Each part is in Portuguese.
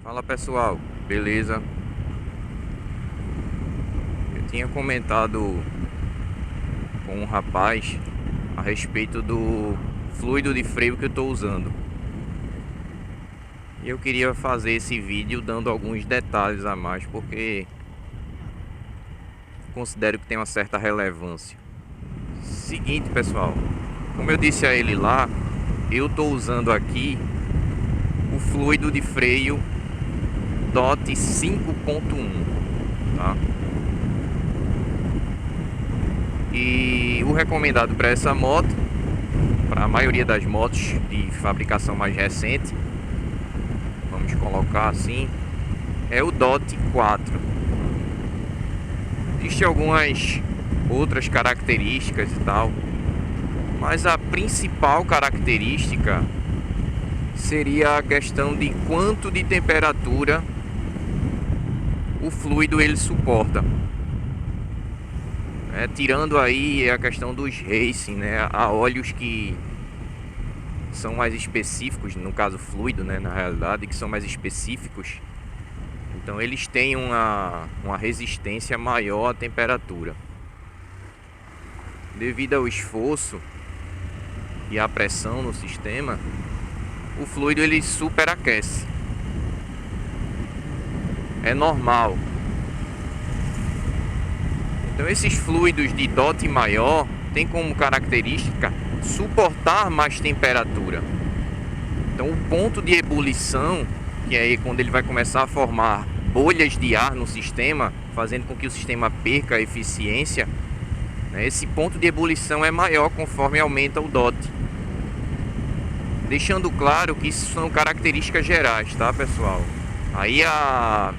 Fala pessoal, beleza? Eu tinha comentado com um rapaz a respeito do fluido de freio que eu estou usando. E eu queria fazer esse vídeo dando alguns detalhes a mais, porque considero que tem uma certa relevância. Seguinte pessoal, como eu disse a ele lá, eu estou usando aqui o fluido de freio DOT 5.1, tá? E o recomendado para essa moto, para a maioria das motos de fabricação mais recente, vamos colocar assim, é o DOT 4. Existem algumas outras características e tal, mas a principal característica seria a questão de quanto de temperatura o fluido ele suporta. Tirando aí a questão dos racing, né? Há óleos que são mais específicos, no caso fluido, né? Na realidade, que são mais específicos. Então eles têm uma resistência maior à temperatura. Devido ao esforço e à pressão no sistema, o fluido ele superaquece. É normal. Então esses fluidos de DOT maior tem como característica suportar mais temperatura. Então o ponto de ebulição, que é aí quando ele vai começar a formar bolhas de ar no sistema, fazendo com que o sistema perca a eficiência, né? Esse ponto de ebulição é maior conforme aumenta o DOT. Deixando claro que isso são características gerais, tá pessoal? Aí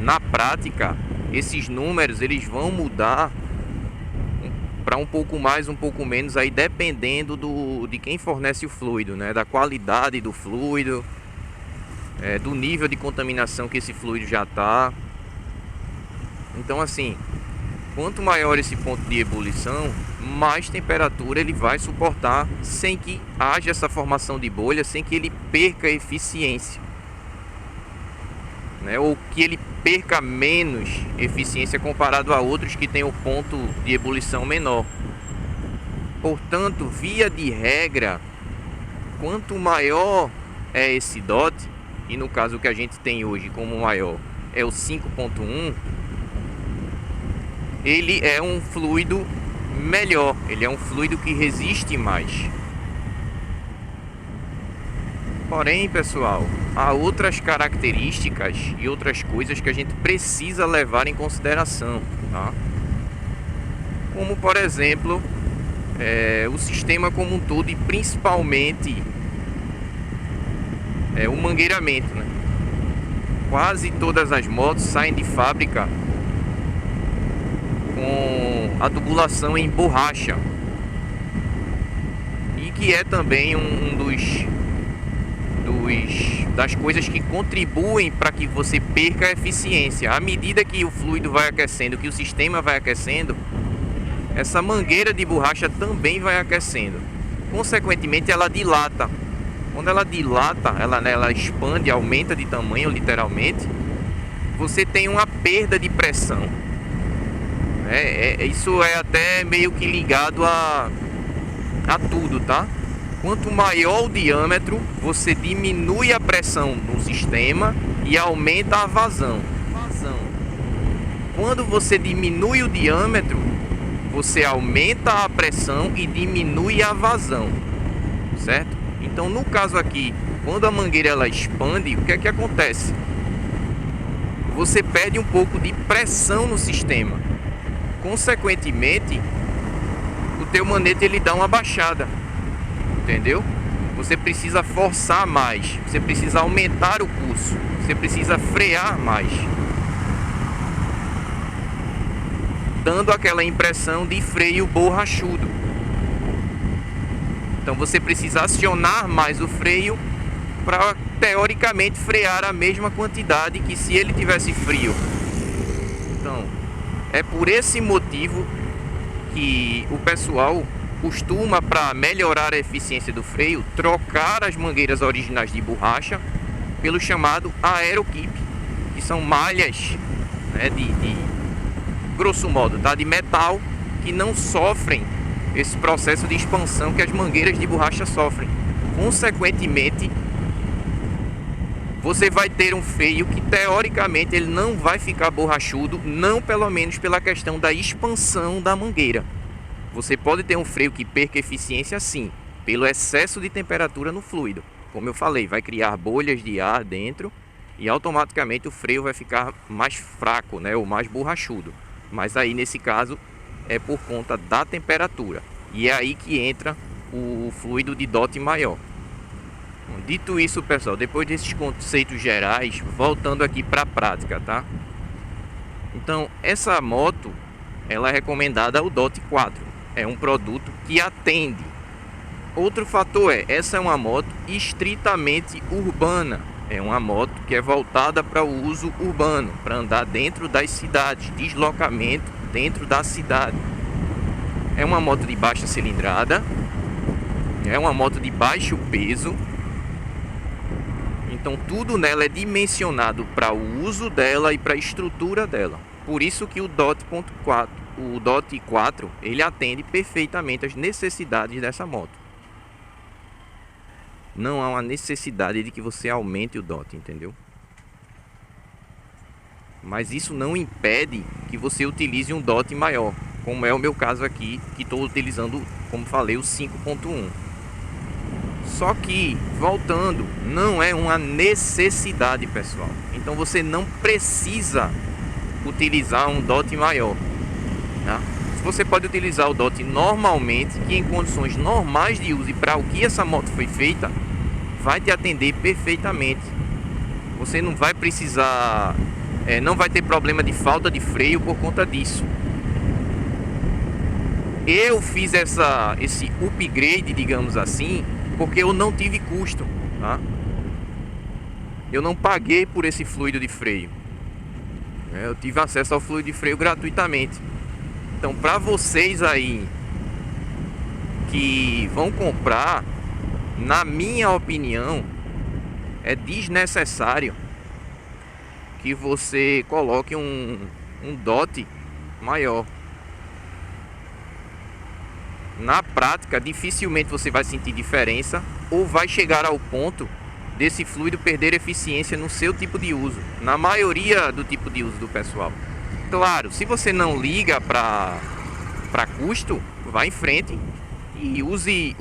na prática, esses números eles vão mudar para um pouco mais, um pouco menos, aí dependendo de quem fornece o fluido, né? Da qualidade do fluido, do nível de contaminação que esse fluido já está. Então assim, quanto maior esse ponto de ebulição, mais temperatura ele vai suportar sem que haja essa formação de bolha, sem que ele perca eficiência, né? Ou que ele perca menos eficiência comparado a outros que têm o ponto de ebulição menor. Portanto, via de regra, quanto maior é esse DOT, e no caso que a gente tem hoje como maior é o 5.1, ele é um fluido melhor, ele é um fluido que resiste mais. Porém, pessoal, há outras características e outras coisas que a gente precisa levar em consideração, tá? Como, por exemplo, o sistema como um todo e principalmente o mangueiramento, né? Quase todas as motos saem de fábrica com a tubulação em borracha, e que é também das coisas que contribuem para que você perca a eficiência. À medida que o fluido vai aquecendo, que o sistema vai aquecendo, essa mangueira de borracha também vai aquecendo. Consequentemente, ela dilata. Quando ela dilata, ela expande, aumenta de tamanho, literalmente. Você tem uma perda de pressão. Isso é até meio que ligado a tudo, tá? Quanto maior o diâmetro, você diminui a pressão no sistema e aumenta a vazão. Quando você diminui o diâmetro, você aumenta a pressão e diminui a vazão, certo? Então, no caso aqui, quando a mangueira ela expande, o que é que acontece? Você perde um pouco de pressão no sistema. Consequentemente, o teu manete ele dá uma baixada. Entendeu? Você precisa forçar mais, você precisa aumentar o pulso, você precisa frear mais, dando aquela impressão de freio borrachudo. Então você precisa acionar mais o freio para teoricamente frear a mesma quantidade que se ele tivesse frio. Então é por esse motivo que o pessoal costuma, para melhorar a eficiência do freio, trocar as mangueiras originais de borracha pelo chamado AeroKeep. que são malhas, né, grosso modo, tá, de metal, que não sofrem esse processo de expansão que as mangueiras de borracha sofrem. Consequentemente, você vai ter um freio que teoricamente ele não vai ficar borrachudo, não pelo menos pela questão da expansão da mangueira. Você pode ter um freio que perca eficiência sim, pelo excesso de temperatura no fluido. Como eu falei, vai criar bolhas de ar dentro e automaticamente o freio vai ficar mais fraco, né, ou mais borrachudo. Mas aí nesse caso é por conta da temperatura. E é aí que entra o fluido de DOT maior. Dito isso, pessoal, depois desses conceitos gerais, voltando aqui para a prática, tá? Então, essa moto, ela é recomendada ao DOT 4. É um produto que atende. Outro fator essa é uma moto estritamente urbana. É uma moto que é voltada para o uso urbano, para andar dentro das cidades, deslocamento dentro da cidade. É uma moto de baixa cilindrada, é uma moto de baixo peso. Então tudo nela é dimensionado para o uso dela e para a estrutura dela. Por isso que o DOT 4, ele atende perfeitamente às necessidades dessa moto. Não há uma necessidade de que você aumente o DOT, entendeu? Mas isso não impede que você utilize um DOT maior, como é o meu caso aqui, que estou utilizando, como falei, o 5.1. Só que, voltando, não é uma necessidade, pessoal. Então você não precisa utilizar um DOT maior, tá? Você pode utilizar o DOT normalmente, que em condições normais de uso e para o que essa moto foi feita, vai te atender perfeitamente. Você não vai precisar, não vai ter problema de falta de freio por conta disso. Eu fiz esse upgrade, digamos assim, porque eu não tive custo, tá? Eu não paguei por esse fluido de freio. Eu tive acesso ao fluido de freio gratuitamente. Então, para vocês aí que vão comprar, na minha opinião, é desnecessário que você coloque um DOT maior. Na prática, dificilmente você vai sentir diferença ou vai chegar ao ponto desse fluido perder eficiência no seu tipo de uso, na maioria do tipo de uso do pessoal. Claro, se você não liga para custo, vá em frente e use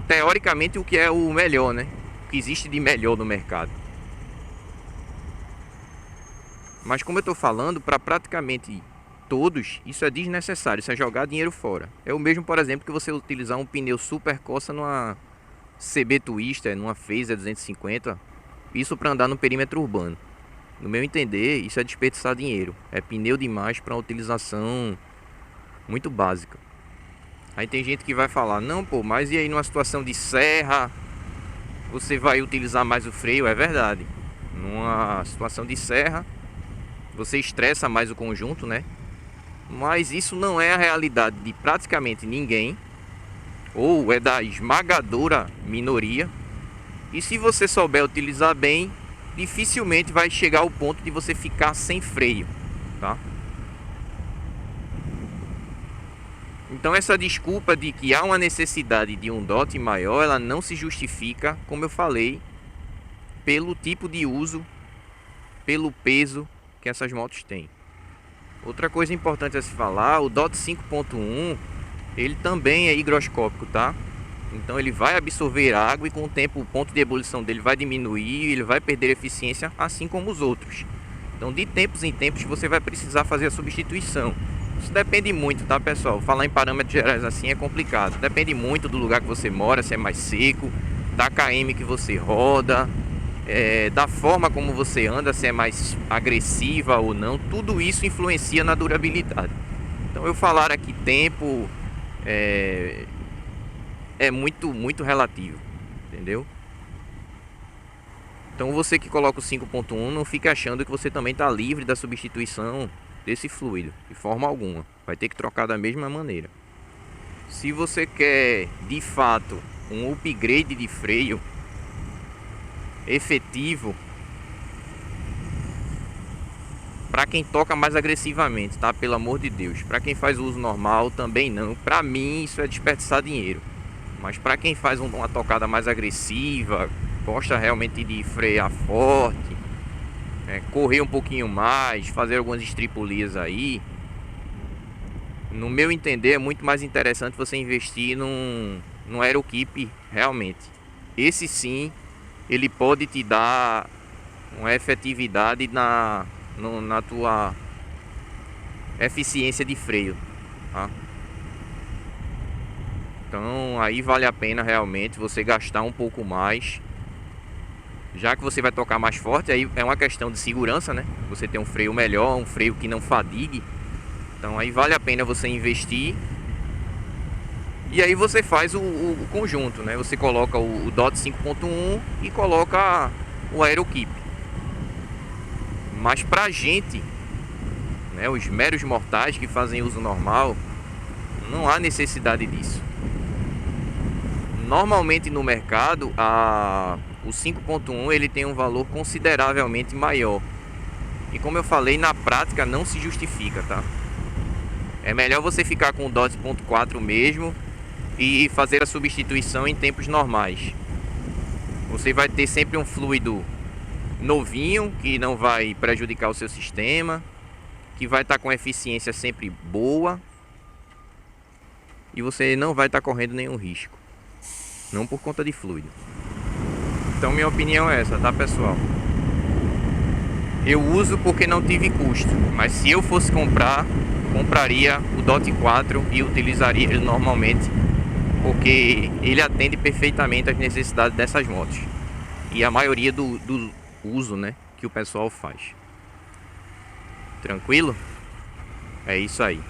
teoricamente o que é o melhor, né? O que existe de melhor no mercado. Mas como eu estou falando, para praticamente todos, isso é desnecessário, isso é jogar dinheiro fora. É o mesmo, por exemplo, que você utilizar um pneu Super Corsa numa CB Twister, numa Phaser 250, isso para andar no perímetro urbano. No meu entender, isso é desperdiçar dinheiro. É pneu demais para uma utilização muito básica. Aí tem gente que vai falar, não pô, mas e aí numa situação de serra, você vai utilizar mais o freio? É verdade. Numa situação de serra, você estressa mais o conjunto, né? Mas isso não é a realidade de praticamente ninguém, ou é da esmagadora minoria. E se você souber utilizar bem, dificilmente vai chegar ao ponto de você ficar sem freio, tá? Então essa desculpa de que há uma necessidade de um DOT maior, ela não se justifica, como eu falei, pelo tipo de uso, pelo peso que essas motos têm. Outra coisa importante a se falar, o DOT 5.1, ele também é higroscópico, tá? Então ele vai absorver água e com o tempo o ponto de ebulição dele vai diminuir, ele vai perder eficiência, assim como os outros. Então de tempos em tempos você vai precisar fazer a substituição. Isso depende muito, tá, pessoal? Falar em parâmetros gerais assim é complicado. Depende muito do lugar que você mora, se é mais seco, da KM que você roda, da forma como você anda, se é mais agressiva ou não. Tudo isso influencia na durabilidade. Então eu falar aqui tempo é muito relativo, entendeu? Então você que coloca o 5.1, não fique achando que você também está livre da substituição desse fluido, de forma alguma. Vai ter que trocar da mesma maneira. Se você quer de fato um upgrade de freio, efetivo para quem toca mais agressivamente, tá? Pelo amor de Deus. Para quem faz uso normal também não. Para mim isso é desperdiçar dinheiro. Mas para quem faz uma tocada mais agressiva, gosta realmente de frear forte, correr um pouquinho mais, fazer algumas estripulias aí, no meu entender é muito mais interessante você investir num Aerokeep realmente. Esse sim, ele pode te dar uma efetividade na tua eficiência de freio, tá? Então aí vale a pena realmente você gastar um pouco mais. Já que você vai tocar mais forte, aí é uma questão de segurança, né? Você tem um freio melhor, um freio que não fadigue. Então aí vale a pena você investir. E aí você faz o conjunto, né? Você coloca o DOT 5.1 e coloca o Aerokeep. Mas pra gente, né, os meros mortais que fazem uso normal, não há necessidade disso. Normalmente no mercado, o 5.1 ele tem um valor consideravelmente maior. E como eu falei, na prática não se justifica, tá? É melhor você ficar com o DOT.4 mesmo e fazer a substituição em tempos normais. Você vai ter sempre um fluido novinho, que não vai prejudicar o seu sistema, que vai estar com eficiência sempre boa, e você não vai estar correndo nenhum risco, não por conta de fluido. Então minha opinião é essa, tá, pessoal? Eu uso porque não tive custo, mas se eu fosse comprar, compraria o DOT 4 e utilizaria ele normalmente, porque ele atende perfeitamente às necessidades dessas motos e a maioria do uso, né, que o pessoal faz. Tranquilo? É isso aí.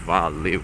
Valeu!